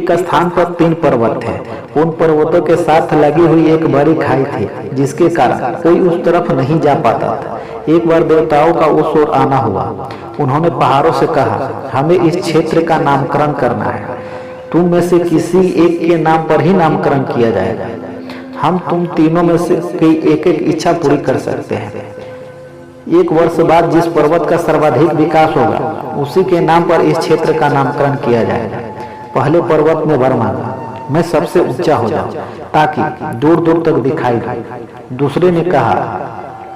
एक स्थान पर 3 पर्वत थे। उन पर्वतों के साथ लगी हुई एक बड़ी खाई थी, जिसके कारण कोई उस तरफ नहीं जा पाता था। एक बार देवताओं का उस ओर आना हुआ। उन्होंने पहाड़ों से कहा, हमें इस क्षेत्र का नामकरण करना है। तुम में से किसी एक के नाम पर ही नामकरण किया जाएगा। हम तुम तीनों में से एक एक इच्छा पूरी कर सकते हैं। 1 वर्ष बाद जिस पर्वत का सर्वाधिक विकास होगा, उसी के नाम पर इस क्षेत्र का नामकरण किया जाएगा। पहले पर्वत ने वर मांगा, मैं सबसे ऊंचा हो जाऊं ताकि दूर दूर तक दिखाई दे। दूसरे ने कहा,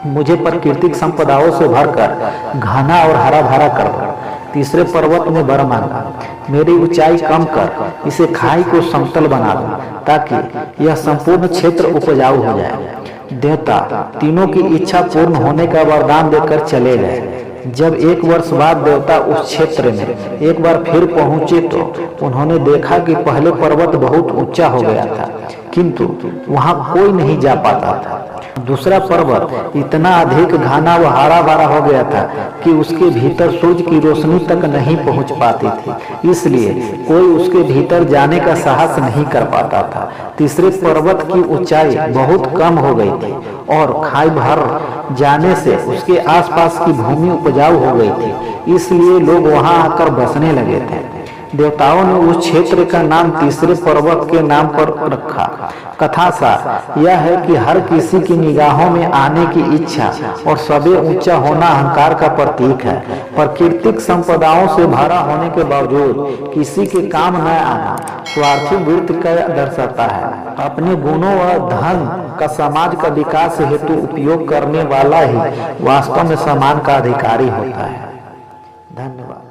मुझे प्राकृतिक संपदाओं से भरकर घना और हरा भरा कर दो। तीसरे पर्वत ने वर मांगा, मेरी ऊंचाई कम कर इसे खाई को समतल बना दो ताकि यह संपूर्ण क्षेत्र उपजाऊ हो जाए। देवता तीनों की इच्छा पूर्ण होने का वरदान देकर चले गए। जब 1 वर्ष बाद देवता उस क्षेत्र में एक बार फिर पहुंचे तो उन्होंने देखा कि पहले पर्वत बहुत ऊंचा हो गया था, किंतु वहां कोई नहीं जा पाता था। दूसरा पर्वत इतना अधिक घना व हरा भरा हो गया था कि उसके भीतर सूरज की रोशनी तक नहीं पहुंच पाती थी, इसलिए कोई उसके भीतर जाने का साहस नहीं कर पाता था। तीसरे पर्वत की ऊंचाई बहुत कम हो गई थी और खाई भर जाने से उसके आसपास की भूमि उपजाऊ हो गई थी, इसलिए लोग वहां आकर बसने लगे थे। देवताओं ने उस क्षेत्र का नाम तीसरे पर्वत के नाम पर रखा। कथा सार यह है कि हर किसी की निगाहों में आने की इच्छा और सबसे ऊंचा होना अहंकार का प्रतीक है। प्राकृतिक संपदाओं से भरा होने के बावजूद किसी के काम न आना स्वार्थी वृत्ति का दर्शाता है। अपने गुणों व धन का समाज का विकास हेतु उपयोग करने वाला ही वास्तव में सम्मान का अधिकारी होता है। धन्यवाद।